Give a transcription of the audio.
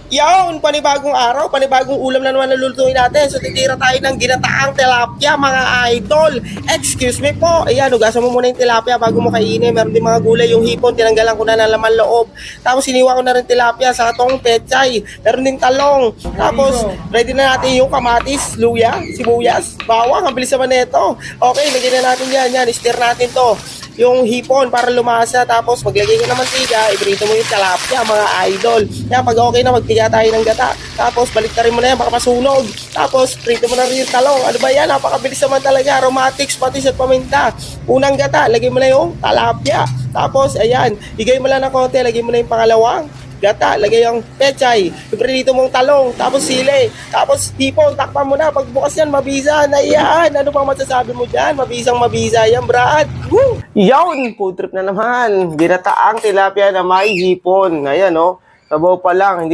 Yawn, panibagong araw, panibagong ulam na naman nalulutuin natin. So, titira tayo ng ginataang tilapia, mga idol. Excuse me po. Ayan, ugasan mo muna yung tilapia bago mo kainin. Meron din mga gulay, yung hipon, tinanggalan ko na ng laman loob. Tapos, siniwa ko na rin tilapia sa tong pechay. Meron din talong. Tapos, ready na natin yung kamatis, luya, sibuyas, bawang. Ang bilis naman nito. Okay, lagyan na natin yan. Stir natin to. Yung hipon para lumasa, tapos maglagay ka ng mantika, ibrito mo yung tilapia, mga idol. Yan, pag okay na, magtiga tayo ng gata. Tapos balik rin mo na yan, baka masunog. Tapos prito mo na rin yung talong. Ano ba yan? Napakabilis naman talaga. Aromatics, patis at paminta. Unang gata, lagay mo na yung talapia. Tapos ayan, igay mo lang ng konti, lagay mo na yung pangalawang gata, lagay yung pechay, ibrito mong talong, tapos sili, tapos hipon, takpan mo na. Pagbukas yan, mabisa na yan. Ano pang masasabi mo dyan? Mabisang mabisa yan, Brad. Woo! Yawn! Food trip na naman. Ginataang tilapia na may hipon. Ayan, oh. Sabaw pa lang, hindi